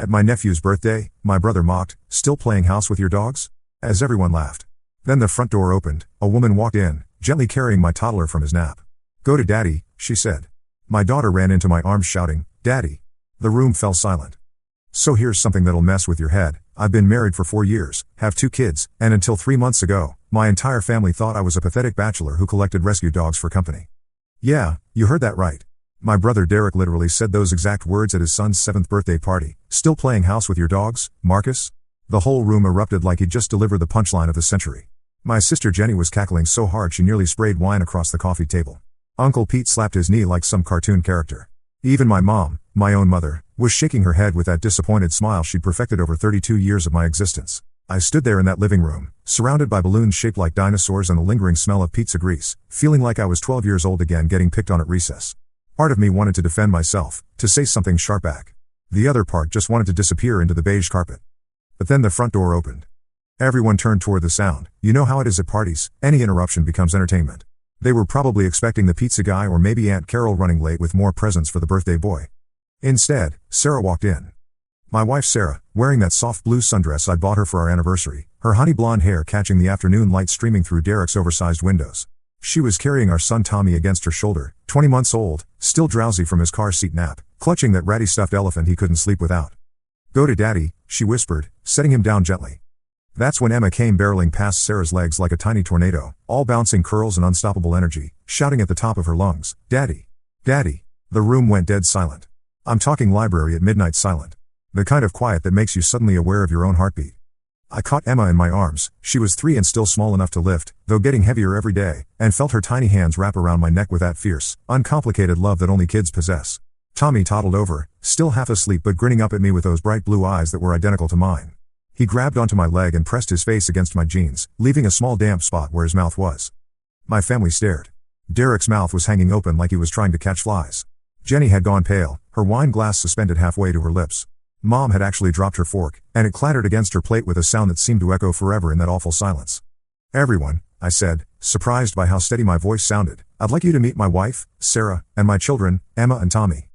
At my nephew's birthday, my brother mocked, "Still playing house with your dogs?" As everyone laughed. Then the front door opened, a woman walked in, gently carrying my toddler from his nap. "Go to Daddy," she said. My daughter ran into my arms shouting, "Daddy." The room fell silent. So here's something that'll mess with your head. I've been married for 4 years, have 2 kids, and until 3 months ago, my entire family thought I was a pathetic bachelor who collected rescue dogs for company. Yeah, you heard that right. My brother Derek literally said those exact words at his son's 7th birthday party. "Still playing house with your dogs, Marcus?" The whole room erupted like he'd just delivered the punchline of the century. My sister Jenny was cackling so hard she nearly sprayed wine across the coffee table. Uncle Pete slapped his knee like some cartoon character. Even my mom, my own mother, was shaking her head with that disappointed smile she'd perfected over 32 years of my existence. I stood there in that living room, surrounded by balloons shaped like dinosaurs and the lingering smell of pizza grease, feeling like I was 12 years old again getting picked on at recess. Part of me wanted to defend myself, to say something sharp back. The other part just wanted to disappear into the beige carpet. But then the front door opened. Everyone turned toward the sound. You know how it is at parties, any interruption becomes entertainment. They were probably expecting the pizza guy or maybe Aunt Carol running late with more presents for the birthday boy. Instead, Sarah walked in. My wife Sarah, wearing that soft blue sundress I'd bought her for our anniversary, her honey blonde hair catching the afternoon light streaming through Derek's oversized windows. She was carrying our son Tommy against her shoulder, 20 months old, still drowsy from his car seat nap, clutching that ratty stuffed elephant he couldn't sleep without. "Go to Daddy," she whispered, setting him down gently. That's when Emma came barreling past Sarah's legs like a tiny tornado, all bouncing curls and unstoppable energy, shouting at the top of her lungs, "Daddy! Daddy!" The room went dead silent. I'm talking library at midnight silent. The kind of quiet that makes you suddenly aware of your own heartbeat. I caught Emma in my arms. She was 3 and still small enough to lift, though getting heavier every day, and felt her tiny hands wrap around my neck with that fierce, uncomplicated love that only kids possess. Tommy toddled over, still half asleep but grinning up at me with those bright blue eyes that were identical to mine. He grabbed onto my leg and pressed his face against my jeans, leaving a small damp spot where his mouth was. My family stared. Derek's mouth was hanging open like he was trying to catch flies. Jenny had gone pale, her wine glass suspended halfway to her lips. Mom had actually dropped her fork, and it clattered against her plate with a sound that seemed to echo forever in that awful silence. "Everyone," I said, surprised by how steady my voice sounded, "I'd like you to meet my wife, Sarah, and my children, Emma and Tommy."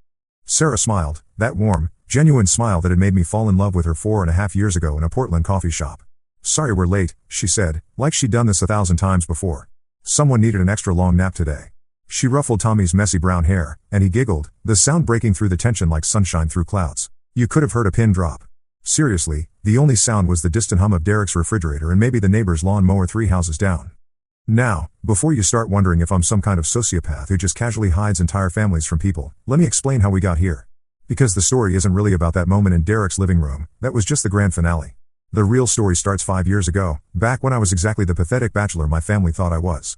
Sarah smiled, that warm, genuine smile that had made me fall in love with her 4.5 years ago in a Portland coffee shop. "Sorry we're late," she said, like she'd done this 1,000 times before. "Someone needed an extra long nap today." She ruffled Tommy's messy brown hair, and he giggled, the sound breaking through the tension like sunshine through clouds. You could have heard a pin drop. Seriously, the only sound was the distant hum of Derek's refrigerator and maybe the neighbor's lawn mower 3 houses down. Now, before you start wondering if I'm some kind of sociopath who just casually hides entire families from people, let me explain how we got here. Because the story isn't really about that moment in Derek's living room, that was just the grand finale. The real story starts 5 years ago, back when I was exactly the pathetic bachelor my family thought I was.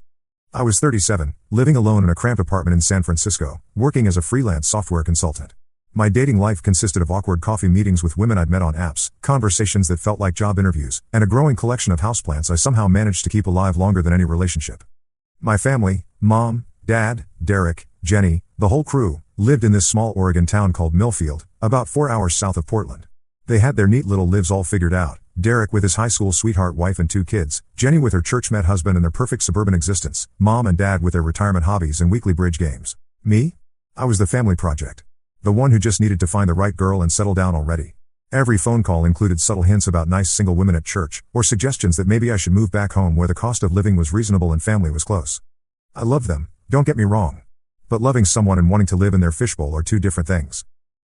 I was 37, living alone in a cramped apartment in San Francisco, working as a freelance software consultant. My dating life consisted of awkward coffee meetings with women I'd met on apps, conversations that felt like job interviews, and a growing collection of houseplants I somehow managed to keep alive longer than any relationship. My family, Mom, Dad, Derek, Jenny, the whole crew, lived in this small Oregon town called Millfield, about 4 hours south of Portland. They had their neat little lives all figured out, Derek with his high school sweetheart wife and 2 kids, Jenny with her church-met husband and their perfect suburban existence, Mom and Dad with their retirement hobbies and weekly bridge games. Me? I was the family project. The one who just needed to find the right girl and settle down already. Every phone call included subtle hints about nice single women at church, or suggestions that maybe I should move back home where the cost of living was reasonable and family was close. I loved them, don't get me wrong. But loving someone and wanting to live in their fishbowl are 2 different things.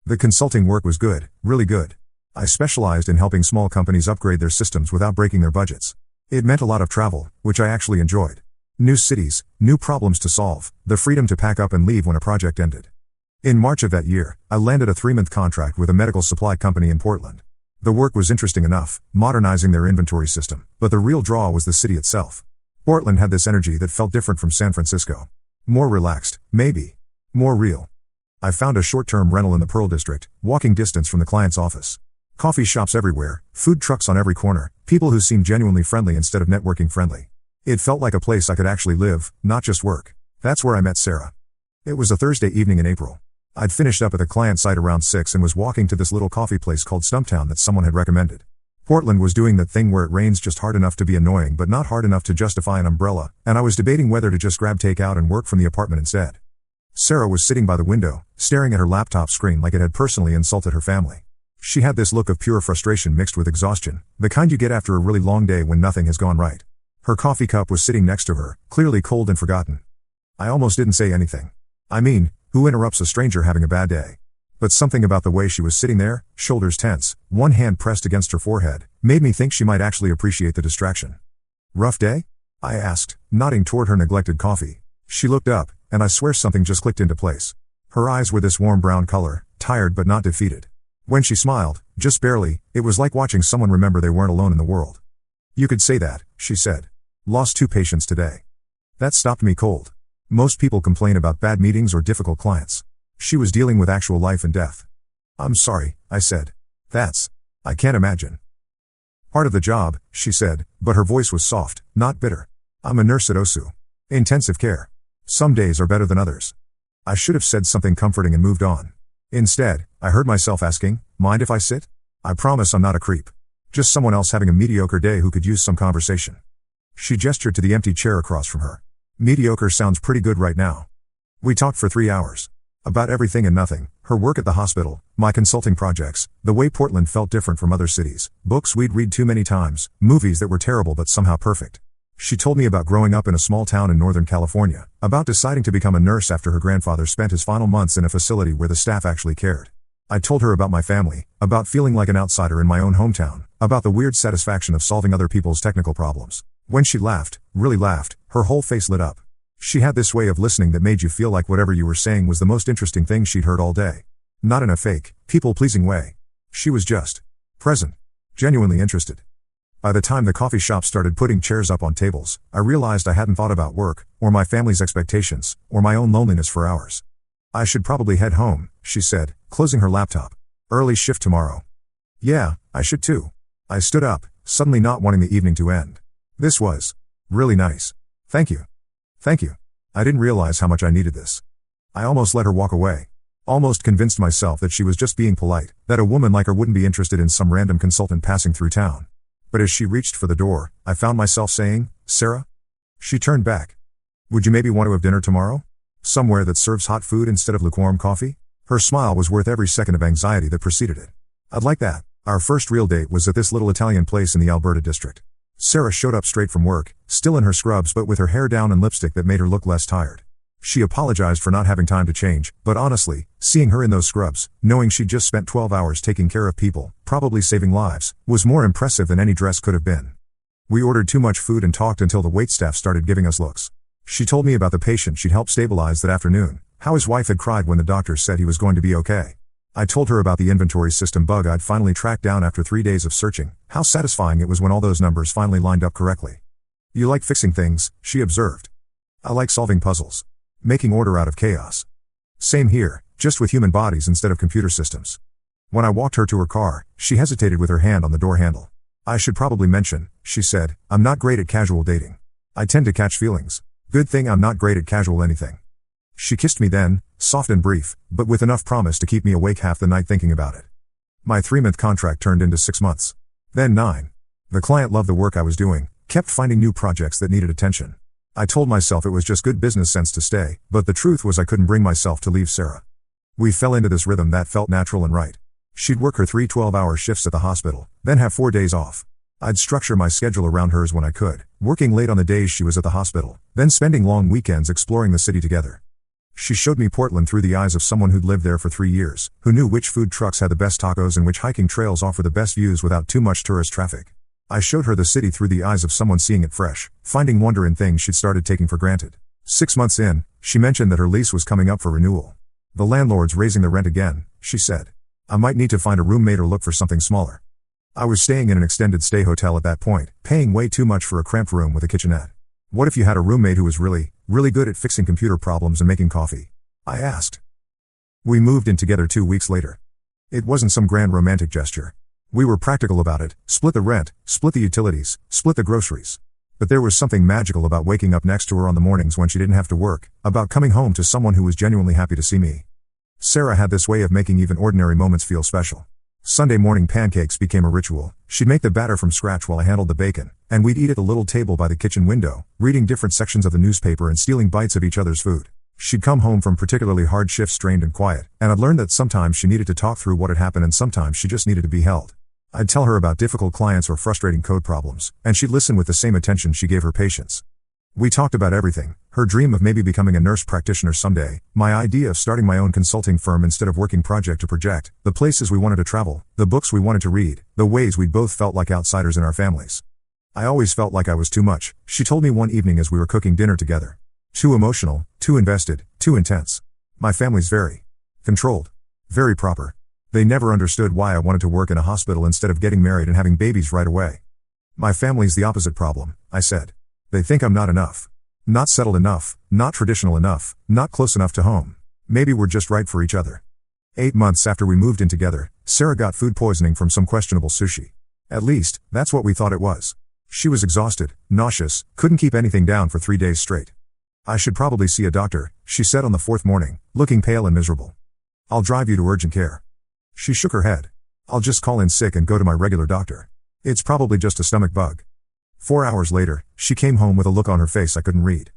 The consulting work was good, really good. I specialized in helping small companies upgrade their systems without breaking their budgets. It meant a lot of travel, which I actually enjoyed. New cities, new problems to solve, the freedom to pack up and leave when a project ended. In March of that year, I landed a 3-month contract with a medical supply company in Portland. The work was interesting enough, modernizing their inventory system, but the real draw was the city itself. Portland had this energy that felt different from San Francisco. More relaxed, maybe. More real. I found a short-term rental in the Pearl District, walking distance from the client's office. Coffee shops everywhere, food trucks on every corner, people who seemed genuinely friendly instead of networking friendly. It felt like a place I could actually live, not just work. That's where I met Sarah. It was a Thursday evening in April. I'd finished up at the client site around 6 and was walking to this little coffee place called Stumptown that someone had recommended. Portland was doing that thing where it rains just hard enough to be annoying but not hard enough to justify an umbrella, and I was debating whether to just grab takeout and work from the apartment instead. Sarah was sitting by the window, staring at her laptop screen like it had personally insulted her family. She had this look of pure frustration mixed with exhaustion, the kind you get after a really long day when nothing has gone right. Her coffee cup was sitting next to her, clearly cold and forgotten. I almost didn't say anything. I mean, who interrupts a stranger having a bad day? But something about the way she was sitting there, shoulders tense, one hand pressed against her forehead, made me think she might actually appreciate the distraction. Rough day? I asked, nodding toward her neglected coffee. She looked up, and I swear something just clicked into place. Her eyes were this warm brown color, tired but not defeated. When she smiled, just barely, it was like watching someone remember they weren't alone in the world. You could say that, she said. Lost 2 patients today. That stopped me cold. Most people complain about bad meetings or difficult clients. She was dealing with actual life and death. I'm sorry, I said. I can't imagine. Part of the job, she said, but her voice was soft, not bitter. I'm a nurse at OSU. Intensive care. Some days are better than others. I should have said something comforting and moved on. Instead, I heard myself asking, mind if I sit? I promise I'm not a creep. Just someone else having a mediocre day who could use some conversation. She gestured to the empty chair across from her. Mediocre sounds pretty good right now. We talked for 3 hours. About everything and nothing, her work at the hospital, my consulting projects, the way Portland felt different from other cities, books we'd read too many times, movies that were terrible but somehow perfect. She told me about growing up in a small town in Northern California, about deciding to become a nurse after her grandfather spent his final months in a facility where the staff actually cared. I told her about my family, about feeling like an outsider in my own hometown, about the weird satisfaction of solving other people's technical problems. When she laughed, really laughed, her whole face lit up. She had this way of listening that made you feel like whatever you were saying was the most interesting thing she'd heard all day. Not in a fake, people-pleasing way. She was just present, genuinely interested. By the time the coffee shop started putting chairs up on tables, I realized I hadn't thought about work, or my family's expectations, or my own loneliness for hours. I should probably head home, she said, closing her laptop. Early shift tomorrow. Yeah, I should too. I stood up, suddenly not wanting the evening to end. This was really nice. Thank you. Thank you. I didn't realize how much I needed this. I almost let her walk away. Almost convinced myself that she was just being polite, that a woman like her wouldn't be interested in some random consultant passing through town. But as she reached for the door, I found myself saying, Sarah? She turned back. Would you maybe want to have dinner tomorrow? Somewhere that serves hot food instead of lukewarm coffee? Her smile was worth every second of anxiety that preceded it. I'd like that. Our first real date was at this little Italian place in the Alberta district. Sarah showed up straight from work, still in her scrubs but with her hair down and lipstick that made her look less tired. She apologized for not having time to change, but honestly, seeing her in those scrubs, knowing she'd just spent 12 hours taking care of people, probably saving lives, was more impressive than any dress could have been. We ordered too much food and talked until the waitstaff started giving us looks. She told me about the patient she'd helped stabilize that afternoon, how his wife had cried when the doctor said he was going to be okay. I told her about the inventory system bug I'd finally tracked down after 3 days of searching, how satisfying it was when all those numbers finally lined up correctly. You like fixing things, she observed. I like solving puzzles. Making order out of chaos. Same here, just with human bodies instead of computer systems. When I walked her to her car, she hesitated with her hand on the door handle. I should probably mention, she said, I'm not great at casual dating. I tend to catch feelings. Good thing I'm not great at casual anything. She kissed me then, soft and brief, but with enough promise to keep me awake half the night thinking about it. My 3-month contract turned into 6 months. Then 9. The client loved the work I was doing, kept finding new projects that needed attention. I told myself it was just good business sense to stay, but the truth was I couldn't bring myself to leave Sarah. We fell into this rhythm that felt natural and right. She'd work her 3 12-hour shifts at the hospital, then have 4 days off. I'd structure my schedule around hers when I could, working late on the days she was at the hospital, then spending long weekends exploring the city together. She showed me Portland through the eyes of someone who'd lived there for 3 years, who knew which food trucks had the best tacos and which hiking trails offer the best views without too much tourist traffic. I showed her the city through the eyes of someone seeing it fresh, finding wonder in things she'd started taking for granted. 6 months in, she mentioned that her lease was coming up for renewal. The landlord's raising the rent again, she said. I might need to find a roommate or look for something smaller. I was staying in an extended stay hotel at that point, paying way too much for a cramped room with a kitchenette. What if you had a roommate who was really good at fixing computer problems and making coffee? I asked. We moved in together 2 weeks later. It wasn't some grand romantic gesture. We were practical about it, split the rent, split the utilities, split the groceries. But there was something magical about waking up next to her on the mornings when she didn't have to work, about coming home to someone who was genuinely happy to see me. Sarah had this way of making even ordinary moments feel special. Sunday morning pancakes became a ritual. She'd make the batter from scratch while I handled the bacon, and we'd eat at the little table by the kitchen window, reading different sections of the newspaper and stealing bites of each other's food. She'd come home from particularly hard shifts drained and quiet, and I'd learned that sometimes she needed to talk through what had happened and sometimes she just needed to be held. I'd tell her about difficult clients or frustrating code problems, and she'd listen with the same attention she gave her patients. We talked about everything: her dream of maybe becoming a nurse practitioner someday, my idea of starting my own consulting firm instead of working project to project, the places we wanted to travel, the books we wanted to read, the ways we'd both felt like outsiders in our families. I always felt like I was too much, she told me one evening as we were cooking dinner together. Too emotional, too invested, too intense. My family's very controlled, very proper. They never understood why I wanted to work in a hospital instead of getting married and having babies right away. My family's the opposite problem, I said. They think I'm not enough. Not settled enough, not traditional enough, not close enough to home. Maybe we're just right for each other. 8 months after we moved in together, Sarah got food poisoning from some questionable sushi. At least, that's what we thought it was. She was exhausted, nauseous, couldn't keep anything down for 3 days straight. I should probably see a doctor, she said on the 4th morning, looking pale and miserable. I'll drive you to urgent care. She shook her head. I'll just call in sick and go to my regular doctor. It's probably just a stomach bug. 4 hours later, she came home with a look on her face I couldn't read.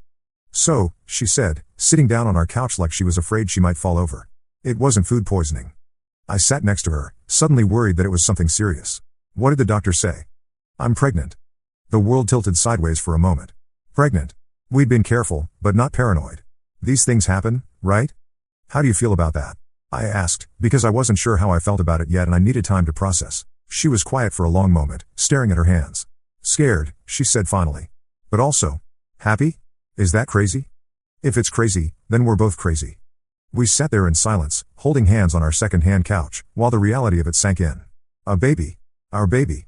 So, she said, sitting down on our couch like she was afraid she might fall over. It wasn't food poisoning. I sat next to her, suddenly worried that it was something serious. What did the doctor say? I'm pregnant. The world tilted sideways for a moment. Pregnant. We'd been careful, but not paranoid. These things happen, right? How do you feel about that? I asked, because I wasn't sure how I felt about it yet and I needed time to process. She was quiet for a long moment, staring at her hands. Scared, she said finally. But also, happy? Is that crazy? If it's crazy, then we're both crazy. We sat there in silence, holding hands on our second-hand couch, while the reality of it sank in. A baby. Our baby.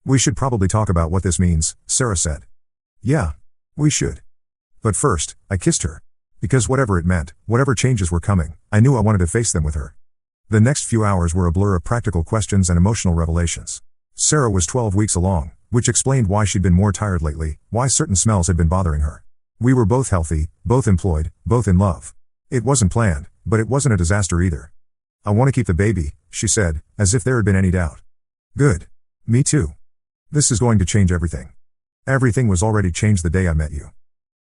We should probably talk about what this means, Sarah said. Yeah. We should. But first, I kissed her. Because whatever it meant, whatever changes were coming, I knew I wanted to face them with her. The next few hours were a blur of practical questions and emotional revelations. Sarah was 12 weeks along, which explained why she'd been more tired lately, why certain smells had been bothering her. We were both healthy, both employed, both in love. It wasn't planned, but it wasn't a disaster either. I want to keep the baby, she said, as if there had been any doubt. Good. Me too. This is going to change everything. Everything was already changed the day I met you.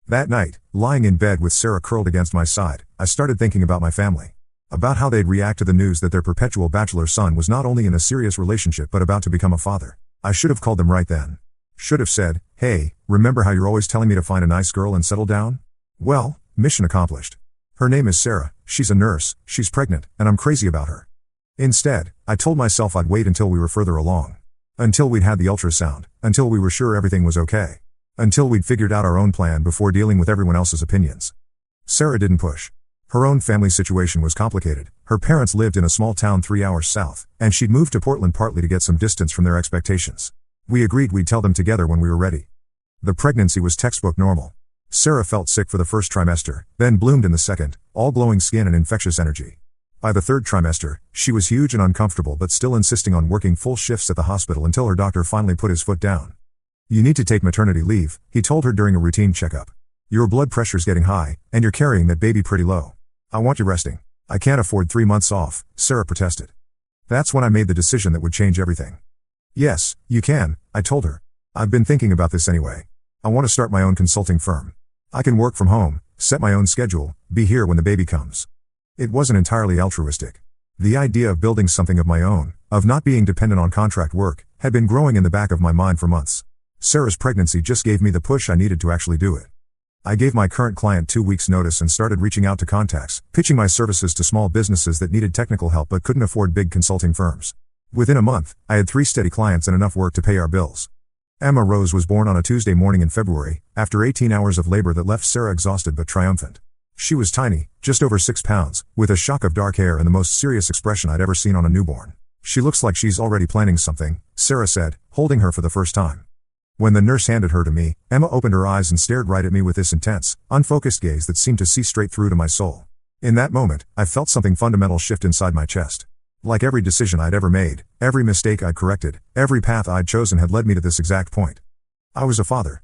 That night, lying in bed with Sarah curled against my side, I started thinking about my family. About how they'd react to the news that their perpetual bachelor son was not only in a serious relationship but about to become a father. I should have called them right then. Should have said, hey, remember how you're always telling me to find a nice girl and settle down? Well, mission accomplished. Her name is Sarah, she's a nurse, she's pregnant, and I'm crazy about her. Instead, I told myself I'd wait until we were further along. Until we'd had the ultrasound, until we were sure everything was okay. Until we'd figured out our own plan before dealing with everyone else's opinions. Sarah didn't push. Her own family situation was complicated. Her parents lived in a small town 3 hours south, and she'd moved to Portland partly to get some distance from their expectations. We agreed we'd tell them together when we were ready. The pregnancy was textbook normal. Sarah felt sick for the first trimester, then bloomed in the second, all glowing skin and infectious energy. By the third trimester, she was huge and uncomfortable but still insisting on working full shifts at the hospital until her doctor finally put his foot down. You need to take maternity leave, he told her during a routine checkup. Your blood pressure's getting high, and you're carrying that baby pretty low. I want you resting. I can't afford 3 months off, Sarah protested. That's when I made the decision that would change everything. Yes, you can, I told her. I've been thinking about this anyway. I want to start my own consulting firm. I can work from home, set my own schedule, be here when the baby comes. It wasn't entirely altruistic. The idea of building something of my own, of not being dependent on contract work, had been growing in the back of my mind for months. Sarah's pregnancy just gave me the push I needed to actually do it. I gave my current client 2 weeks' notice and started reaching out to contacts, pitching my services to small businesses that needed technical help but couldn't afford big consulting firms. Within a month, I had 3 steady clients and enough work to pay our bills. Emma Rose was born on a Tuesday morning in February, after 18 hours of labor that left Sarah exhausted but triumphant. She was tiny, just over 6 pounds, with a shock of dark hair and the most serious expression I'd ever seen on a newborn. She looks like she's already planning something, Sarah said, holding her for the first time. When the nurse handed her to me, Emma opened her eyes and stared right at me with this intense, unfocused gaze that seemed to see straight through to my soul. In that moment, I felt something fundamental shift inside my chest. Like every decision I'd ever made, every mistake I'd corrected, every path I'd chosen had led me to this exact point. I was a father.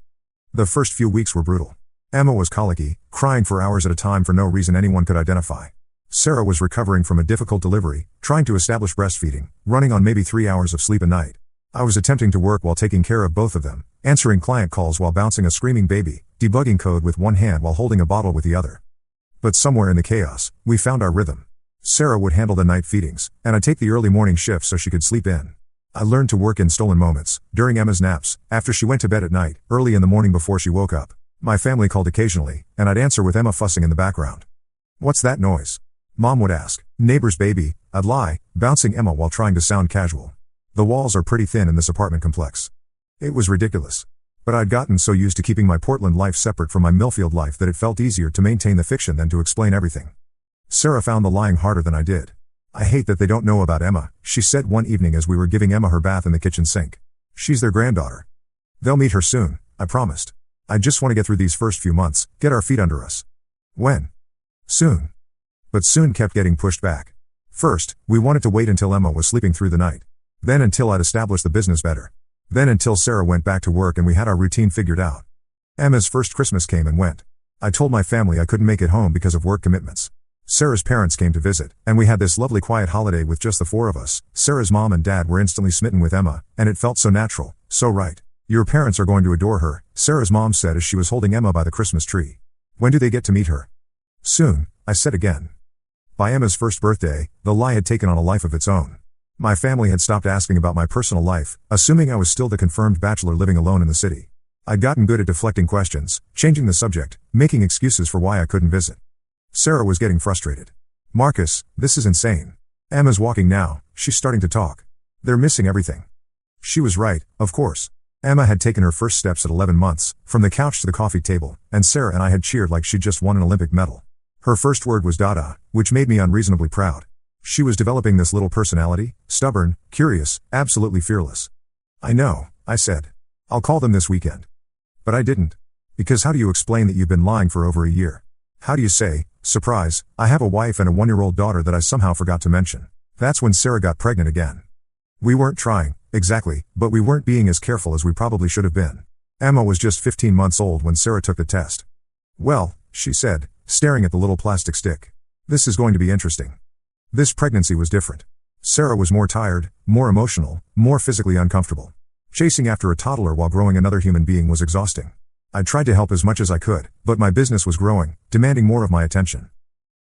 The first few weeks were brutal. Emma was colicky, crying for hours at a time for no reason anyone could identify. Sarah was recovering from a difficult delivery, trying to establish breastfeeding, running on maybe 3 hours of sleep a night. I was attempting to work while taking care of both of them, answering client calls while bouncing a screaming baby, debugging code with one hand while holding a bottle with the other. But somewhere in the chaos, we found our rhythm. Sarah would handle the night feedings, and I'd take the early morning shift so she could sleep in. I learned to work in stolen moments, during Emma's naps, after she went to bed at night, early in the morning before she woke up. My family called occasionally, and I'd answer with Emma fussing in the background. "What's that noise?" Mom would ask. "Neighbor's baby," I'd lie, bouncing Emma while trying to sound casual. The walls are pretty thin in this apartment complex. It was ridiculous. But I'd gotten so used to keeping my Portland life separate from my Millfield life that it felt easier to maintain the fiction than to explain everything. Sarah found the lying harder than I did. "I hate that they don't know about Emma," she said one evening as we were giving Emma her bath in the kitchen sink. "She's their granddaughter. They'll meet her soon," I promised. "I just want to get through these first few months, get our feet under us." "When?" "Soon." But soon kept getting pushed back. First, we wanted to wait until Emma was sleeping through the night. Then until I'd established the business better. Then until Sarah went back to work and we had our routine figured out. Emma's first Christmas came and went. I told my family I couldn't make it home because of work commitments. Sarah's parents came to visit, and we had this lovely quiet holiday with just the four of us. Sarah's mom and dad were instantly smitten with Emma, and it felt so natural, so right. "Your parents are going to adore her," Sarah's mom said as she was holding Emma by the Christmas tree. "When do they get to meet her?" "Soon," I said again. By Emma's first birthday, the lie had taken on a life of its own. My family had stopped asking about my personal life, assuming I was still the confirmed bachelor living alone in the city. I'd gotten good at deflecting questions, changing the subject, making excuses for why I couldn't visit. Sarah was getting frustrated. "Marcus, this is insane. Emma's walking now, she's starting to talk. They're missing everything." She was right, of course. Emma had taken her first steps at 11 months, from the couch to the coffee table, and Sarah and I had cheered like she'd just won an Olympic medal. Her first word was Dada, which made me unreasonably proud. She was developing this little personality, stubborn, curious, absolutely fearless. "I know," I said. "I'll call them this weekend." But I didn't. Because how do you explain that you've been lying for over a year? How do you say, "Surprise, I have a wife and a 1-year-old daughter that I somehow forgot to mention"? That's when Sarah got pregnant again. We weren't trying, exactly, but we weren't being as careful as we probably should have been. Emma was just 15 months old when Sarah took the test. "Well," she said, staring at the little plastic stick. "This is going to be interesting." This pregnancy was different. Sarah was more tired, more emotional, more physically uncomfortable. Chasing after a toddler while growing another human being was exhausting. I tried to help as much as I could, but my business was growing, demanding more of my attention.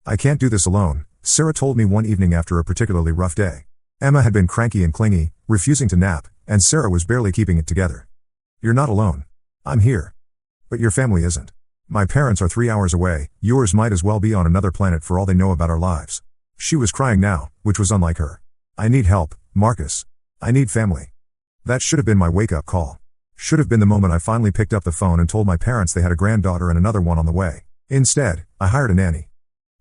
"I can't do this alone," Sarah told me one evening after a particularly rough day. Emma had been cranky and clingy, refusing to nap, and Sarah was barely keeping it together. "You're not alone. I'm here. But your family isn't. My parents are 3 hours away, yours might as well be on another planet for all they know about our lives." She was crying now, which was unlike her. "I need help, Marcus. I need family." That should have been my wake-up call. Should have been the moment I finally picked up the phone and told my parents they had a granddaughter and another one on the way. Instead, I hired a nanny.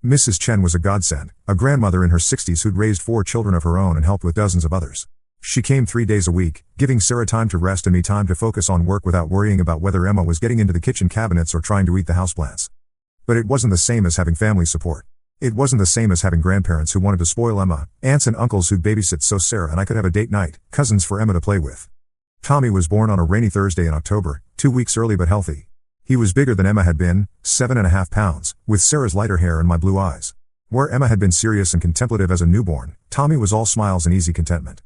Mrs. Chen was a godsend, a grandmother in her 60s who'd raised 4 children of her own and helped with dozens of others. She came 3 days a week, giving Sarah time to rest and me time to focus on work without worrying about whether Emma was getting into the kitchen cabinets or trying to eat the houseplants. But it wasn't the same as having family support. It wasn't the same as having grandparents who wanted to spoil Emma, aunts and uncles who'd babysit so Sarah and I could have a date night, cousins for Emma to play with. Tommy was born on a rainy Thursday in October, 2 weeks early but healthy. He was bigger than Emma had been, 7.5 pounds, with Sarah's lighter hair and my blue eyes. Where Emma had been serious and contemplative as a newborn, Tommy was all smiles and easy contentment.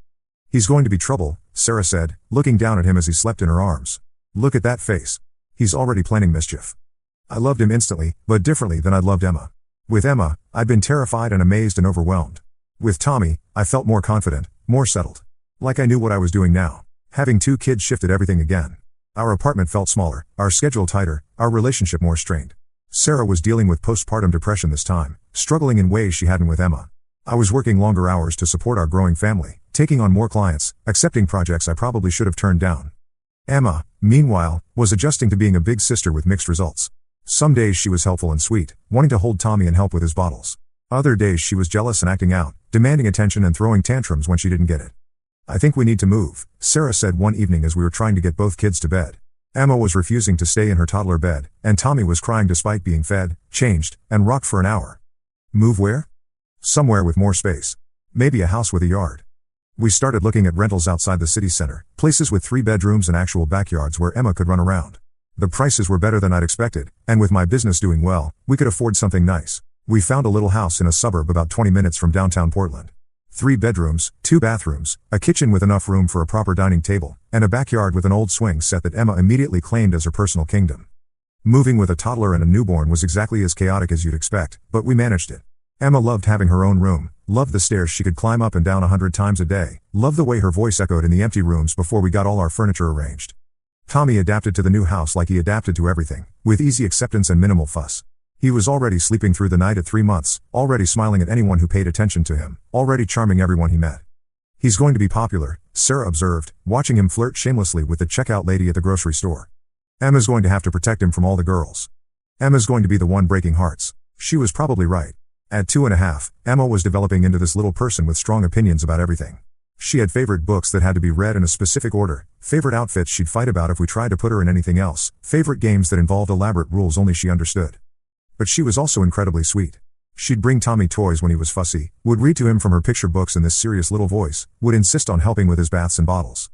"He's going to be trouble," Sarah said, looking down at him as he slept in her arms. "Look at that face. He's already planning mischief." I loved him instantly, but differently than I'd loved Emma. With Emma, I'd been terrified and amazed and overwhelmed. With Tommy, I felt more confident, more settled. Like I knew what I was doing now. Having 2 kids shifted everything again. Our apartment felt smaller, our schedule tighter, our relationship more strained. Sarah was dealing with postpartum depression this time, struggling in ways she hadn't with Emma. I was working longer hours to support our growing family, taking on more clients, accepting projects I probably should have turned down. Emma, meanwhile, was adjusting to being a big sister with mixed results. Some days she was helpful and sweet, wanting to hold Tommy and help with his bottles. Other days she was jealous and acting out, demanding attention and throwing tantrums when she didn't get it. "I think we need to move," Sarah said one evening as we were trying to get both kids to bed. Emma was refusing to stay in her toddler bed, and Tommy was crying despite being fed, changed, and rocked for an hour. "Move where?" "Somewhere with more space. Maybe a house with a yard." We started looking at rentals outside the city center, places with 3 bedrooms and actual backyards where Emma could run around. The prices were better than I'd expected, and with my business doing well, we could afford something nice. We found a little house in a suburb about 20 minutes from downtown Portland. 3 bedrooms, 2 bathrooms, a kitchen with enough room for a proper dining table, and a backyard with an old swing set that Emma immediately claimed as her personal kingdom. Moving with a toddler and a newborn was exactly as chaotic as you'd expect, but we managed it. Emma loved having her own room, loved the stairs she could climb up and down 100 times a day, loved the way her voice echoed in the empty rooms before we got all our furniture arranged. Tommy adapted to the new house like he adapted to everything, with easy acceptance and minimal fuss. He was already sleeping through the night at 3 months, already smiling at anyone who paid attention to him, already charming everyone he met. He's going to be popular, Sarah observed, watching him flirt shamelessly with the checkout lady at the grocery store. Emma's going to have to protect him from all the girls. Emma's going to be the one breaking hearts. She was probably right. At 2.5, Emma was developing into this little person with strong opinions about everything. She had favorite books that had to be read in a specific order, favorite outfits she'd fight about if we tried to put her in anything else, favorite games that involved elaborate rules only she understood. But she was also incredibly sweet. She'd bring Tommy toys when he was fussy, would read to him from her picture books in this serious little voice, would insist on helping with his baths and bottles.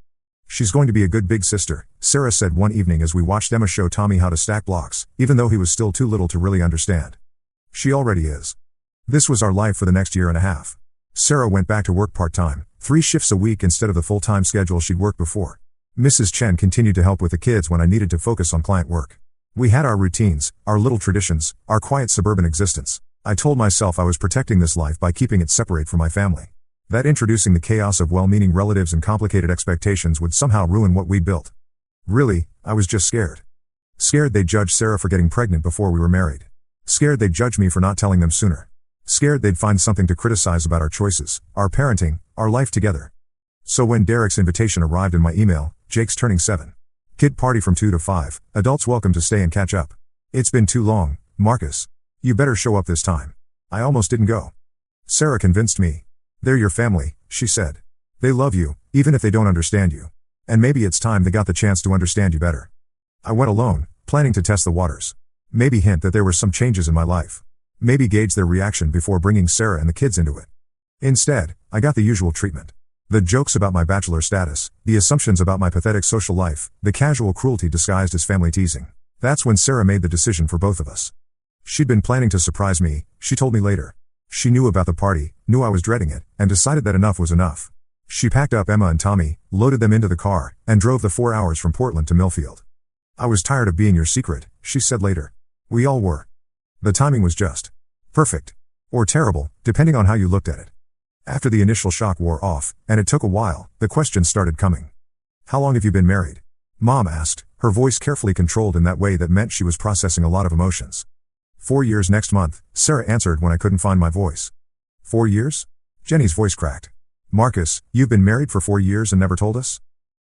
She's going to be a good big sister, Sarah said one evening as we watched Emma show Tommy how to stack blocks, even though he was still too little to really understand. She already is. This was our life for the next 1.5 years. Sarah went back to work part-time, 3 shifts a week instead of the full-time schedule she'd worked before. Mrs. Chen continued to help with the kids when I needed to focus on client work. We had our routines, our little traditions, our quiet suburban existence. I told myself I was protecting this life by keeping it separate from my family. That introducing the chaos of well-meaning relatives and complicated expectations would somehow ruin what we'd built. Really, I was just scared. Scared they'd judge Sarah for getting pregnant before we were married. Scared they'd judge me for not telling them sooner. Scared they'd find something to criticize about our choices, our parenting, our life together. So when Derek's invitation arrived in my email, Jake's turning 7. Kid party from 2 to 5, adults welcome to stay and catch up. It's been too long, Marcus. You better show up this time. I almost didn't go. Sarah convinced me. They're your family, she said. They love you, even if they don't understand you. And maybe it's time they got the chance to understand you better. I went alone, planning to test the waters. Maybe hint that there were some changes in my life. Maybe gauge their reaction before bringing Sarah and the kids into it. Instead, I got the usual treatment. The jokes about my bachelor status, the assumptions about my pathetic social life, the casual cruelty disguised as family teasing. That's when Sarah made the decision for both of us. She'd been planning to surprise me, she told me later. She knew about the party, knew I was dreading it, and decided that enough was enough. She packed up Emma and Tommy, loaded them into the car, and drove the 4 hours from Portland to Millfield. I was tired of being your secret, she said later. We all were. The timing was just perfect. Or terrible, depending on how you looked at it. After the initial shock wore off, and it took a while, the questions started coming. How long have you been married? Mom asked, her voice carefully controlled in that way that meant she was processing a lot of emotions. 4 years next month, Sarah answered when I couldn't find my voice. 4 years? Jenny's voice cracked. Marcus, you've been married for 4 years and never told us?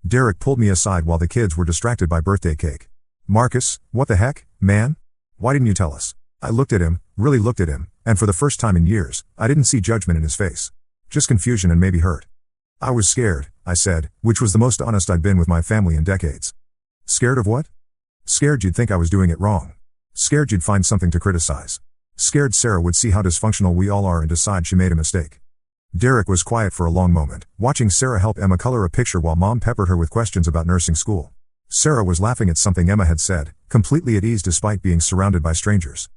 Derek pulled me aside while the kids were distracted by birthday cake. Marcus, what the heck, man? Why didn't you tell us? I looked at him, really looked at him, and for the first time in years, I didn't see judgment in his face. Just confusion and maybe hurt. I was scared, I said, which was the most honest I'd been with my family in decades. Scared of what? Scared you'd think I was doing it wrong. Scared you'd find something to criticize. Scared Sarah would see how dysfunctional we all are and decide she made a mistake. Derek was quiet for a long moment, watching Sarah help Emma color a picture while Mom peppered her with questions about nursing school. Sarah was laughing at something Emma had said, completely at ease despite being surrounded by strangers.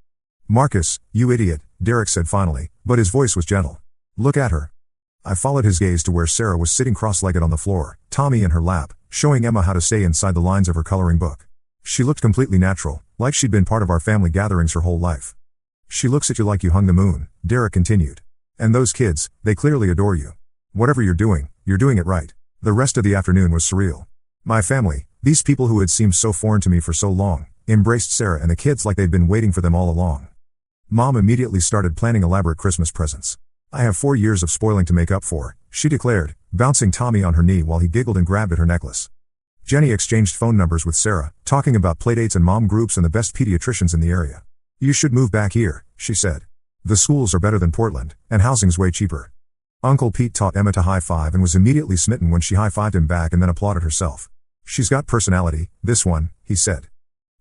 Marcus, you idiot, Derek said finally, but his voice was gentle. Look at her. I followed his gaze to where Sarah was sitting cross-legged on the floor, Tommy in her lap, showing Emma how to stay inside the lines of her coloring book. She looked completely natural, like she'd been part of our family gatherings her whole life. She looks at you like you hung the moon, Derek continued. And those kids, they clearly adore you. Whatever you're doing it right. The rest of the afternoon was surreal. My family, these people who had seemed so foreign to me for so long, embraced Sarah and the kids like they'd been waiting for them all along. Mom immediately started planning elaborate Christmas presents. I have 4 years of spoiling to make up for, she declared, bouncing Tommy on her knee while he giggled and grabbed at her necklace. Jenny exchanged phone numbers with Sarah, talking about playdates and mom groups and the best pediatricians in the area. You should move back here, she said. The schools are better than Portland, and housing's way cheaper. Uncle Pete taught Emma to high-five and was immediately smitten when she high-fived him back and then applauded herself. She's got personality, this one, he said.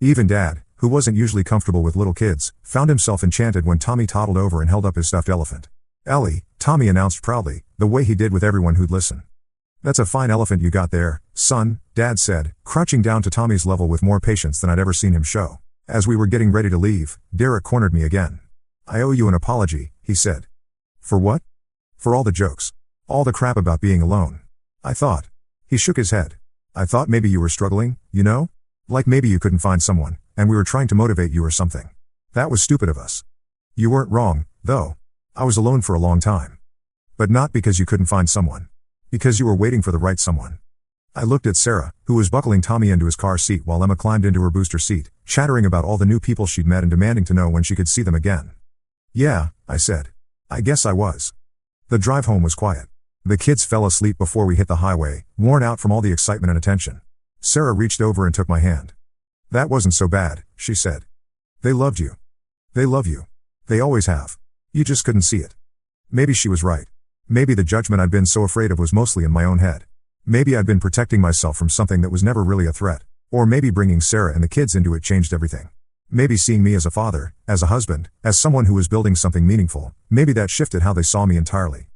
Even Dad, who wasn't usually comfortable with little kids, found himself enchanted when Tommy toddled over and held up his stuffed elephant. Ellie, Tommy announced proudly, the way he did with everyone who'd listen. That's a fine elephant you got there, son, Dad said, crouching down to Tommy's level with more patience than I'd ever seen him show. As we were getting ready to leave, Derek cornered me again. I owe you an apology, he said. For what? For all the jokes. All the crap about being alone. I thought. He shook his head. I thought maybe you were struggling, you know? Like maybe you couldn't find someone, and we were trying to motivate you or something. That was stupid of us. You weren't wrong, though. I was alone for a long time. But not because you couldn't find someone. Because you were waiting for the right someone. I looked at Sarah, who was buckling Tommy into his car seat while Emma climbed into her booster seat, chattering about all the new people she'd met and demanding to know when she could see them again. Yeah, I said. I guess I was. The drive home was quiet. The kids fell asleep before we hit the highway, worn out from all the excitement and attention. Sarah reached over and took my hand. That wasn't so bad, she said. They loved you. They love you. They always have. You just couldn't see it. Maybe she was right. Maybe the judgment I'd been so afraid of was mostly in my own head. Maybe I'd been protecting myself from something that was never really a threat. Or maybe bringing Sarah and the kids into it changed everything. Maybe seeing me as a father, as a husband, as someone who was building something meaningful, maybe that shifted how they saw me entirely.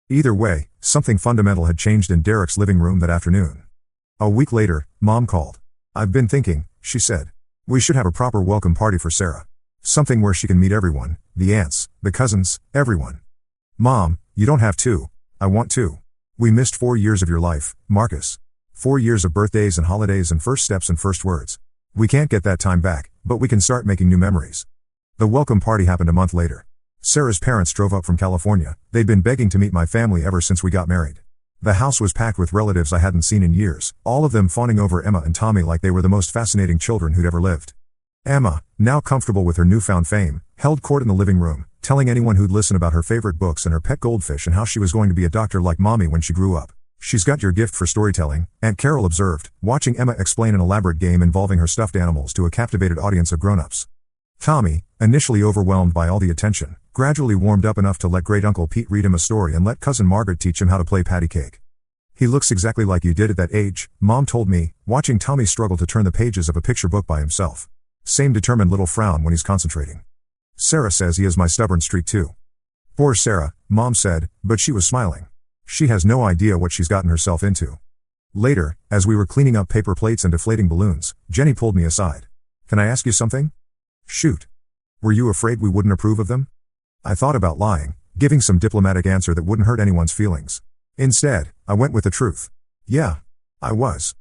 Either way, something fundamental had changed in Derek's living room that afternoon. A week later, Mom called. I've been thinking, she said. We should have a proper welcome party for Sarah. Something where she can meet everyone, the aunts, the cousins, everyone. Mom, you don't have to. I want to. We missed 4 years of your life, Marcus. 4 years of birthdays and holidays and first steps and first words. We can't get that time back, but we can start making new memories. The welcome party happened a month later. Sarah's parents drove up from California. They'd been begging to meet my family ever since we got married. The house was packed with relatives I hadn't seen in years, all of them fawning over Emma and Tommy like they were the most fascinating children who'd ever lived. Emma, now comfortable with her newfound fame, held court in the living room, telling anyone who'd listen about her favorite books and her pet goldfish and how she was going to be a doctor like Mommy when she grew up. She's got your gift for storytelling, Aunt Carol observed, watching Emma explain an elaborate game involving her stuffed animals to a captivated audience of grown-ups. Tommy, initially overwhelmed by all the attention, gradually warmed up enough to let great Uncle Pete read him a story and let Cousin Margaret teach him how to play patty cake. He looks exactly like you did at that age, Mom told me, watching Tommy struggle to turn the pages of a picture book by himself. Same determined little frown when he's concentrating. Sarah says he has my stubborn streak too. Poor Sarah, Mom said, but she was smiling. She has no idea what she's gotten herself into. Later, as we were cleaning up paper plates and deflating balloons, Jenny pulled me aside. Can I ask you something? Shoot. Were you afraid we wouldn't approve of them? I thought about lying, giving some diplomatic answer that wouldn't hurt anyone's feelings. Instead, I went with the truth. Yeah. I was.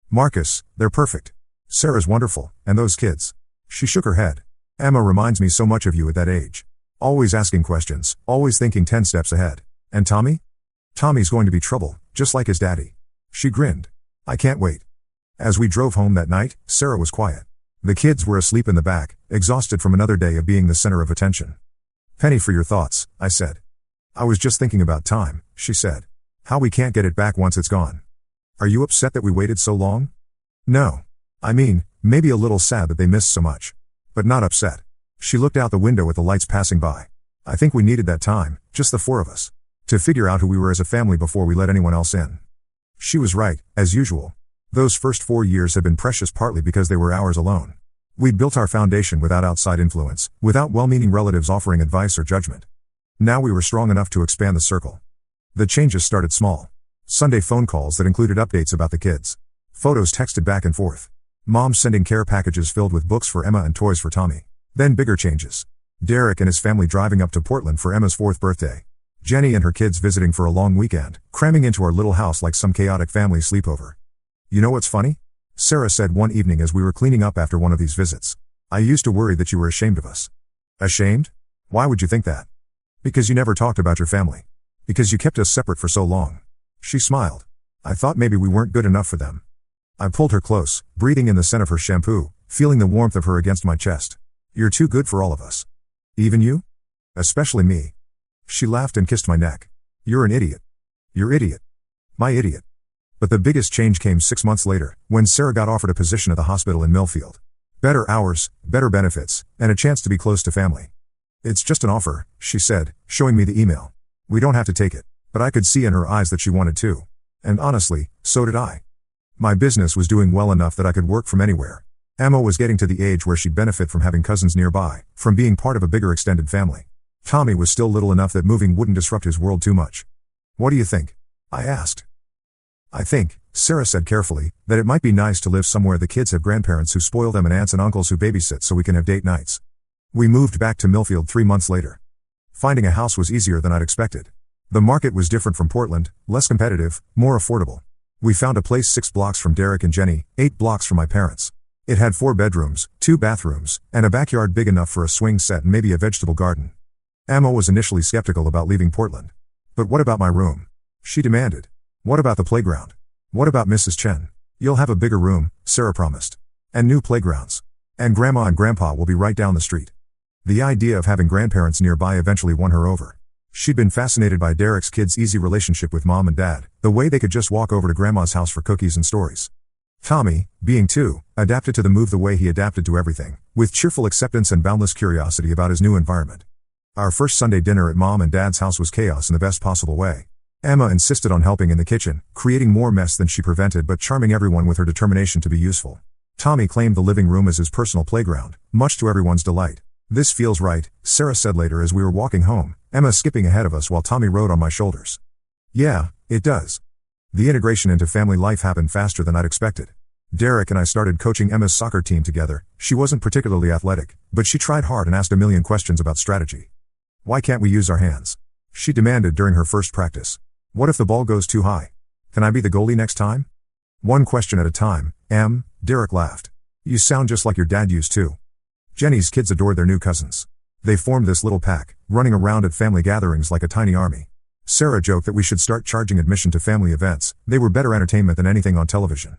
Marcus, they're perfect. Sarah's wonderful, and those kids. She shook her head. Emma reminds me so much of you at that age. Always asking questions, always thinking 10 steps ahead. And Tommy? Tommy's going to be trouble, just like his daddy. She grinned. I can't wait. As we drove home that night, Sarah was quiet. The kids were asleep in the back, exhausted from another day of being the center of attention. Penny for your thoughts, I said. I was just thinking about time, she said. How we can't get it back once it's gone. Are you upset that we waited so long? No. I mean, maybe a little sad that they missed so much. But not upset. She looked out the window at the lights passing by. I think we needed that time, just the four of us. To figure out who we were as a family before we let anyone else in. She was right, as usual. Those first 4 years had been precious partly because they were ours alone. We'd built our foundation without outside influence, without well-meaning relatives offering advice or judgment. Now we were strong enough to expand the circle. The changes started small. Sunday phone calls that included updates about the kids. Photos texted back and forth. Mom sending care packages filled with books for Emma and toys for Tommy. Then bigger changes. Derek and his family driving up to Portland for Emma's 4th birthday. Jenny and her kids visiting for a long weekend, cramming into our little house like some chaotic family sleepover. You know what's funny? Sarah said one evening as we were cleaning up after one of these visits. I used to worry that you were ashamed of us. Ashamed? Why would you think that? Because you never talked about your family. Because you kept us separate for so long. She smiled. I thought maybe we weren't good enough for them. I pulled her close, breathing in the scent of her shampoo, feeling the warmth of her against my chest. You're too good for all of us. Even you? Especially me. She laughed and kissed my neck. You're an idiot. You're idiot. My idiot. But the biggest change came 6 months later, when Sarah got offered a position at the hospital in Millfield. Better hours, better benefits, and a chance to be close to family. It's just an offer, she said, showing me the email. We don't have to take it. But I could see in her eyes that she wanted to. And honestly, so did I. My business was doing well enough that I could work from anywhere. Emma was getting to the age where she'd benefit from having cousins nearby, from being part of a bigger extended family. Tommy was still little enough that moving wouldn't disrupt his world too much. What do you think? I asked. I think, Sarah said carefully, that it might be nice to live somewhere the kids have grandparents who spoil them and aunts and uncles who babysit so we can have date nights. We moved back to Millfield 3 months later. Finding a house was easier than I'd expected. The market was different from Portland, less competitive, more affordable. We found a place 6 blocks from Derek and Jenny, 8 blocks from my parents. It had 4 bedrooms, 2 bathrooms, and a backyard big enough for a swing set and maybe a vegetable garden. Emma was initially skeptical about leaving Portland. But what about my room? She demanded. What about the playground? What about Mrs. Chen? You'll have a bigger room, Sarah promised. And new playgrounds. And Grandma and Grandpa will be right down the street. The idea of having grandparents nearby eventually won her over. She'd been fascinated by Derek's kids' easy relationship with Mom and Dad, the way they could just walk over to Grandma's house for cookies and stories. Tommy, being 2, adapted to the move the way he adapted to everything, with cheerful acceptance and boundless curiosity about his new environment. Our first Sunday dinner at Mom and Dad's house was chaos in the best possible way. Emma insisted on helping in the kitchen, creating more mess than she prevented but charming everyone with her determination to be useful. Tommy claimed the living room as his personal playground, much to everyone's delight. This feels right, Sarah said later as we were walking home, Emma skipping ahead of us while Tommy rode on my shoulders. Yeah, it does. The integration into family life happened faster than I'd expected. Derek and I started coaching Emma's soccer team together. She wasn't particularly athletic, but she tried hard and asked a million questions about strategy. Why can't we use our hands? She demanded during her first practice. What if the ball goes too high? Can I be the goalie next time? One question at a time, Derek laughed. You sound just like your dad used to. Jenny's kids adored their new cousins. They formed this little pack, running around at family gatherings like a tiny army. Sarah joked that we should start charging admission to family events. They were better entertainment than anything on television.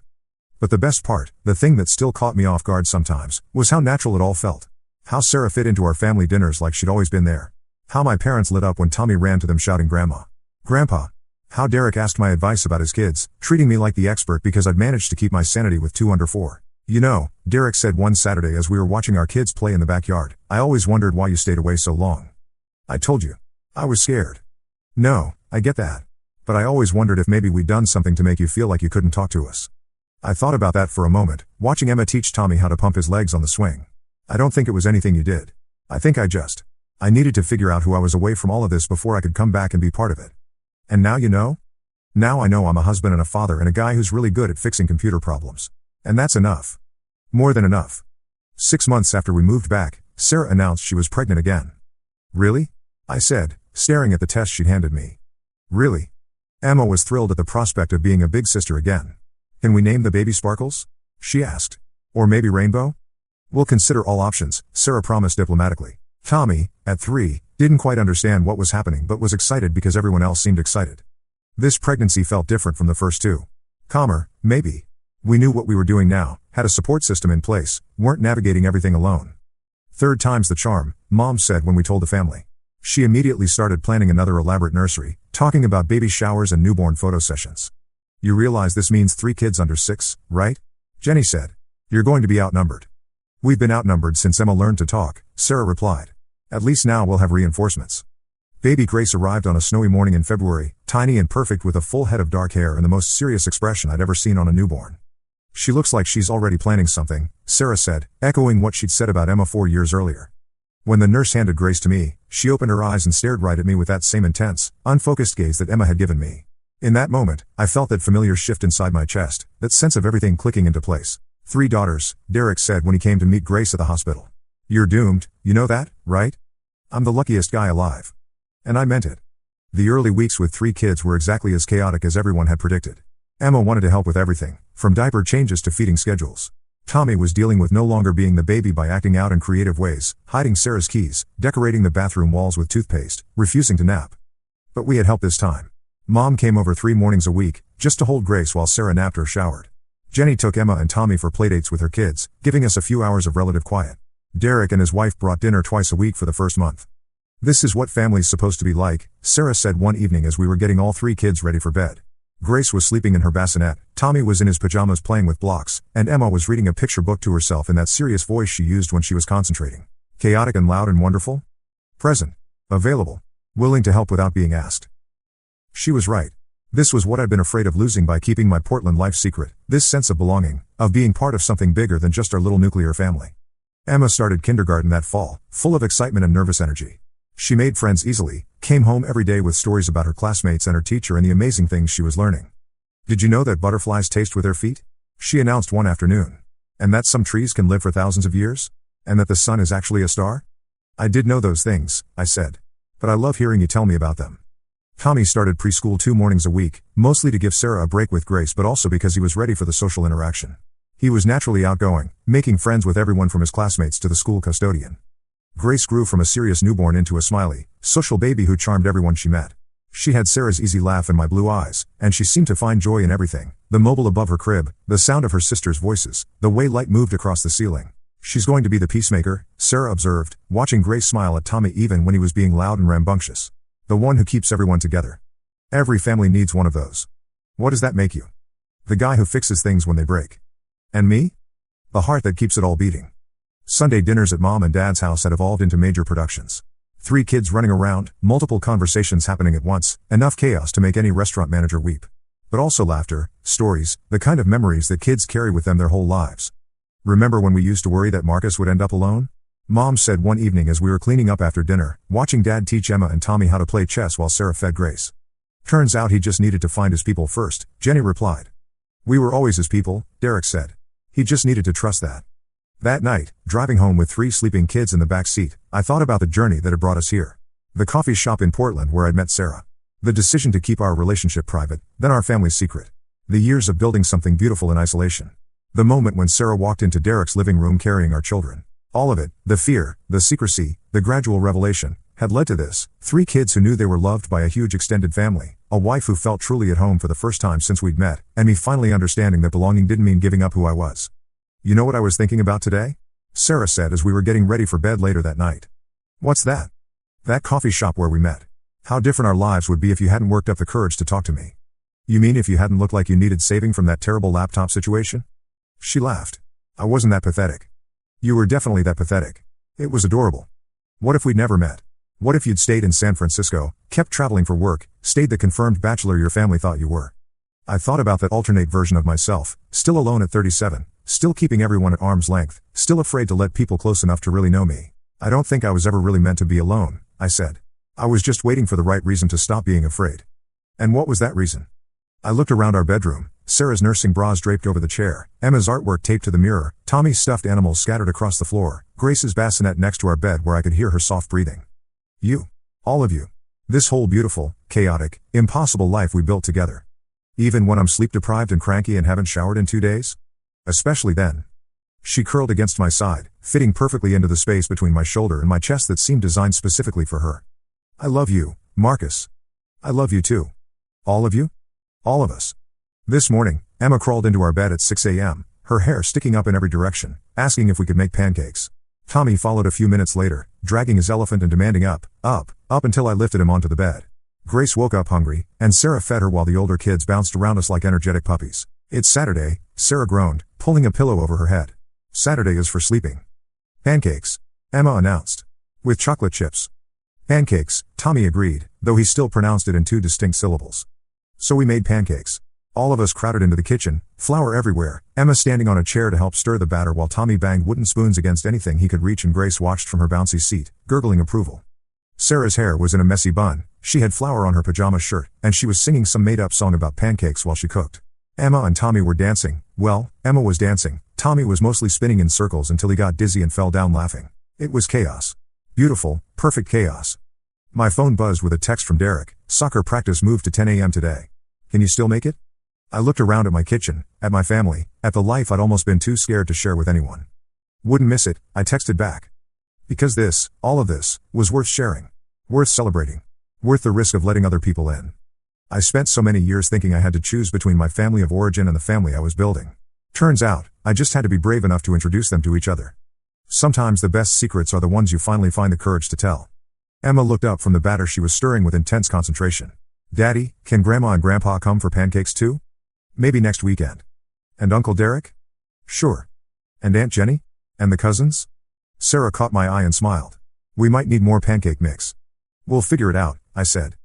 But the best part, the thing that still caught me off guard sometimes, was how natural it all felt. How Sarah fit into our family dinners like she'd always been there. How my parents lit up when Tommy ran to them shouting Grandma. Grandpa. How Derek asked my advice about his kids, treating me like the expert because I'd managed to keep my sanity with 2 under 4. You know, Derek said one Saturday as we were watching our kids play in the backyard, I always wondered why you stayed away so long. I told you. I was scared. No, I get that. But I always wondered if maybe we'd done something to make you feel like you couldn't talk to us. I thought about that for a moment, watching Emma teach Tommy how to pump his legs on the swing. I don't think it was anything you did. I think I needed to figure out who I was away from all of this before I could come back and be part of it. And now you know? Now I know I'm a husband and a father and a guy who's really good at fixing computer problems. And that's enough. More than enough. 6 months after we moved back, Sarah announced she was pregnant again. Really? I said, staring at the test she'd handed me. Really? Emma was thrilled at the prospect of being a big sister again. Can we name the baby Sparkles? She asked. Or maybe Rainbow? We'll consider all options, Sarah promised diplomatically. Tommy, at 3, didn't quite understand what was happening but was excited because everyone else seemed excited. This pregnancy felt different from the first 2. Calmer, maybe. We knew what we were doing now, had a support system in place, weren't navigating everything alone. 3rd time's the charm, Mom said when we told the family. She immediately started planning another elaborate nursery, talking about baby showers and newborn photo sessions. You realize this means 3 kids under 6, right? Jenny said. You're going to be outnumbered. We've been outnumbered since Emma learned to talk, Sarah replied. At least now we'll have reinforcements. Baby Grace arrived on a snowy morning in February, tiny and perfect with a full head of dark hair and the most serious expression I'd ever seen on a newborn. She looks like she's already planning something, Sarah said, echoing what she'd said about Emma 4 years earlier. When the nurse handed Grace to me, she opened her eyes and stared right at me with that same intense, unfocused gaze that Emma had given me. In that moment, I felt that familiar shift inside my chest, that sense of everything clicking into place. 3 daughters, Derek said when he came to meet Grace at the hospital. You're doomed, you know that, right? I'm the luckiest guy alive. And I meant it. The early weeks with 3 kids were exactly as chaotic as everyone had predicted. Emma wanted to help with everything, from diaper changes to feeding schedules. Tommy was dealing with no longer being the baby by acting out in creative ways, hiding Sarah's keys, decorating the bathroom walls with toothpaste, refusing to nap. But we had help this time. Mom came over 3 mornings a week, just to hold Grace while Sarah napped or showered. Jenny took Emma and Tommy for playdates with her kids, giving us a few hours of relative quiet. Derek and his wife brought dinner twice a week for the first month. This is what family's supposed to be like, Sarah said one evening as we were getting all 3 kids ready for bed. Grace was sleeping in her bassinet, Tommy was in his pajamas playing with blocks, and Emma was reading a picture book to herself in that serious voice she used when she was concentrating. Chaotic and loud and wonderful? Present. Available. Willing to help without being asked. She was right. This was what I'd been afraid of losing by keeping my Portland life secret, this sense of belonging, of being part of something bigger than just our little nuclear family. Emma started kindergarten that fall, full of excitement and nervous energy. She made friends easily, came home every day with stories about her classmates and her teacher and the amazing things she was learning. Did you know that butterflies taste with their feet? She announced one afternoon. And that some trees can live for thousands of years? And that the sun is actually a star? I did know those things, I said. But I love hearing you tell me about them. Tommy started preschool 2 mornings a week, mostly to give Sarah a break with Grace but also because he was ready for the social interaction. He was naturally outgoing, making friends with everyone from his classmates to the school custodian. Grace grew from a serious newborn into a smiley, social baby who charmed everyone she met. She had Sarah's easy laugh and my blue eyes, and she seemed to find joy in everything: the mobile above her crib, the sound of her sisters' voices, the way light moved across the ceiling. "She's going to be the peacemaker," Sarah observed, watching Grace smile at Tommy even when he was being loud and rambunctious. "The one who keeps everyone together. Every family needs one of those." "What does that make you?" "The guy who fixes things when they break." "And me?" "The heart that keeps it all beating." Sunday dinners at Mom and Dad's house had evolved into major productions. 3 kids running around, multiple conversations happening at once, enough chaos to make any restaurant manager weep. But also laughter, stories, the kind of memories that kids carry with them their whole lives. "Remember when we used to worry that Marcus would end up alone?" Mom said one evening as we were cleaning up after dinner, watching Dad teach Emma and Tommy how to play chess while Sarah fed Grace. "Turns out he just needed to find his people first," Jenny replied. "We were always his people," Derek said. "He just needed to trust that." That night, driving home with 3 sleeping kids in the back seat, I thought about the journey that had brought us here. The coffee shop in Portland where I'd met Sarah. The decision to keep our relationship private, then our family's secret. The years of building something beautiful in isolation. The moment when Sarah walked into Derek's living room carrying our children. All of it, the fear, the secrecy, the gradual revelation, had led to this: 3 kids who knew they were loved by a huge extended family, a wife who felt truly at home for the first time since we'd met, and me finally understanding that belonging didn't mean giving up who I was. "You know what I was thinking about today?" Sarah said as we were getting ready for bed later that night. "What's that?" "That coffee shop where we met. How different our lives would be if you hadn't worked up the courage to talk to me." "You mean if you hadn't looked like you needed saving from that terrible laptop situation?" She laughed. "I wasn't that pathetic." "You were definitely that pathetic. It was adorable. What if we'd never met? What if you'd stayed in San Francisco, kept traveling for work, stayed the confirmed bachelor your family thought you were?" I thought about that alternate version of myself, still alone at 37, still keeping everyone at arm's length, still afraid to let people close enough to really know me. "I don't think I was ever really meant to be alone," I said. "I was just waiting for the right reason to stop being afraid." "And what was that reason?" I looked around our bedroom, Sarah's nursing bras draped over the chair, Emma's artwork taped to the mirror, Tommy's stuffed animals scattered across the floor, Grace's bassinet next to our bed where I could hear her soft breathing. You. All of you. This whole beautiful, chaotic, impossible life we built together. Even when I'm sleep deprived and cranky and haven't showered in 2 days? Especially then. She curled against my side, fitting perfectly into the space between my shoulder and my chest that seemed designed specifically for her. "I love you, Marcus. I love you too. All of you? All of us." This morning, Emma crawled into our bed at 6 a.m., her hair sticking up in every direction, asking if we could make pancakes. Tommy followed a few minutes later, dragging his elephant and demanding up until I lifted him onto the bed. Grace woke up hungry, and Sarah fed her while the older kids bounced around us like energetic puppies. "It's Saturday," Sarah groaned, pulling a pillow over her head. "Saturday is for sleeping." "Pancakes," Emma announced. "With chocolate chips." "Pancakes," Tommy agreed, though he still pronounced it in 2 distinct syllables. So we made pancakes. All of us crowded into the kitchen, flour everywhere, Emma standing on a chair to help stir the batter while Tommy banged wooden spoons against anything he could reach, and Grace watched from her bouncy seat, gurgling approval. Sarah's hair was in a messy bun, she had flour on her pajama shirt, and she was singing some made-up song about pancakes while she cooked. Emma and Tommy were dancing. Well, Emma was dancing, Tommy was mostly spinning in circles until he got dizzy and fell down laughing. It was chaos. Beautiful, perfect chaos. My phone buzzed with a text from Derek: "Soccer practice moved to 10 a.m. today. Can you still make it?" I looked around at my kitchen, at my family, at the life I'd almost been too scared to share with anyone. "Wouldn't miss it," I texted back. Because this, all of this, was worth sharing. Worth celebrating. Worth the risk of letting other people in. I spent so many years thinking I had to choose between my family of origin and the family I was building. Turns out, I just had to be brave enough to introduce them to each other. Sometimes the best secrets are the ones you finally find the courage to tell. Emma looked up from the batter she was stirring with intense concentration. "Daddy, can Grandma and Grandpa come for pancakes too? Maybe next weekend. And Uncle Derek?" "Sure. And Aunt Jenny? And the cousins?" Sarah caught my eye and smiled. "We might need more pancake mix." "We'll figure it out," I said.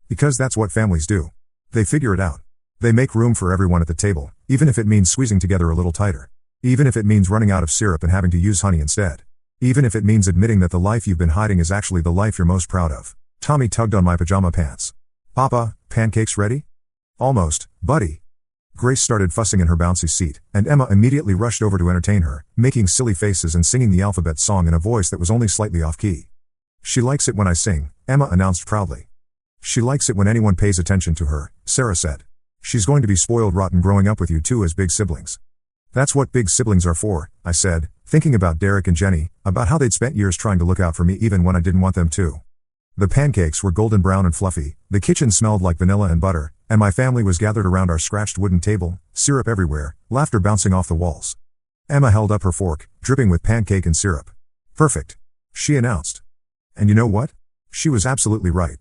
Because that's what families do. They figure it out. They make room for everyone at the table, even if it means squeezing together a little tighter. Even if it means running out of syrup and having to use honey instead. Even if it means admitting that the life you've been hiding is actually the life you're most proud of. Tommy tugged on my pajama pants. "Papa, pancakes ready?" "Almost, buddy." Grace started fussing in her bouncy seat, and Emma immediately rushed over to entertain her, making silly faces and singing the alphabet song in a voice that was only slightly off-key. "She likes it when I sing," Emma announced proudly. "She likes it when anyone pays attention to her," Sarah said. "She's going to be spoiled rotten growing up with you two as big siblings." That's what big siblings are for, I said, thinking about Derek and Jenny, about how they'd spent years trying to look out for me even when I didn't want them to. The pancakes were golden brown and fluffy, the kitchen smelled like vanilla and butter, and my family was gathered around our scratched wooden table, syrup everywhere, laughter bouncing off the walls. Emma held up her fork, dripping with pancake and syrup. Perfect, she announced. And you know what? She was absolutely right.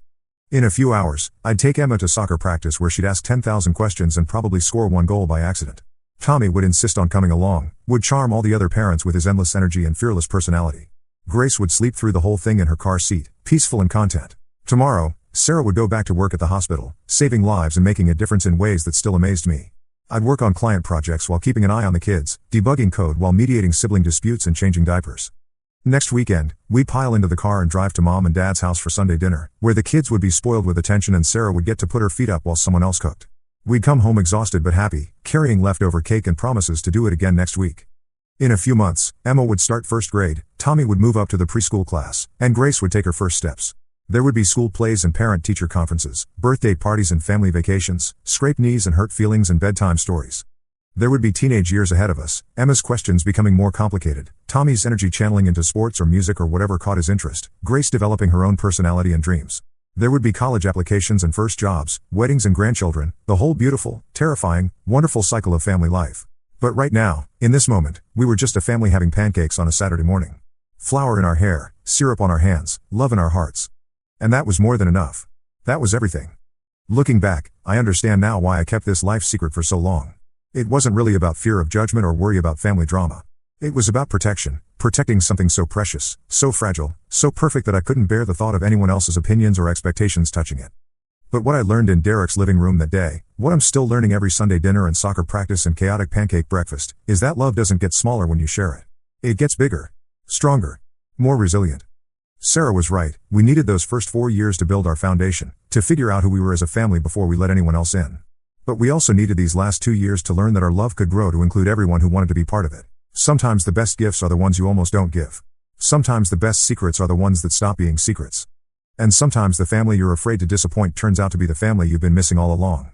In a few hours, I'd take Emma to soccer practice where she'd ask 10,000 questions and probably score one goal by accident. Tommy would insist on coming along, would charm all the other parents with his endless energy and fearless personality. Grace would sleep through the whole thing in her car seat, peaceful and content. Tomorrow, Sarah would go back to work at the hospital, saving lives and making a difference in ways that still amazed me. I'd work on client projects while keeping an eye on the kids, debugging code while mediating sibling disputes and changing diapers. Next weekend, we'd pile into the car and drive to Mom and Dad's house for Sunday dinner, where the kids would be spoiled with attention and Sarah would get to put her feet up while someone else cooked. We'd come home exhausted but happy, carrying leftover cake and promises to do it again next week. In a few months, Emma would start first grade, Tommy would move up to the preschool class, and Grace would take her first steps. There would be school plays and parent-teacher conferences, birthday parties and family vacations, scraped knees and hurt feelings and bedtime stories. There would be teenage years ahead of us, Emma's questions becoming more complicated, Tommy's energy channeling into sports or music or whatever caught his interest, Grace developing her own personality and dreams. There would be college applications and first jobs, weddings and grandchildren, the whole beautiful, terrifying, wonderful cycle of family life. But right now, in this moment, we were just a family having pancakes on a Saturday morning. Flour in our hair, syrup on our hands, love in our hearts. And that was more than enough. That was everything. Looking back, I understand now why I kept this life secret for so long. It wasn't really about fear of judgment or worry about family drama. It was about protection, protecting something so precious, so fragile, so perfect that I couldn't bear the thought of anyone else's opinions or expectations touching it. But what I learned in Derek's living room that day, what I'm still learning every Sunday dinner and soccer practice and chaotic pancake breakfast, is that love doesn't get smaller when you share it. It gets bigger, stronger, more resilient. Sarah was right, we needed those first 4 years to build our foundation, to figure out who we were as a family before we let anyone else in. But we also needed these last 2 years to learn that our love could grow to include everyone who wanted to be part of it. Sometimes the best gifts are the ones you almost don't give. Sometimes the best secrets are the ones that stop being secrets. And sometimes the family you're afraid to disappoint turns out to be the family you've been missing all along.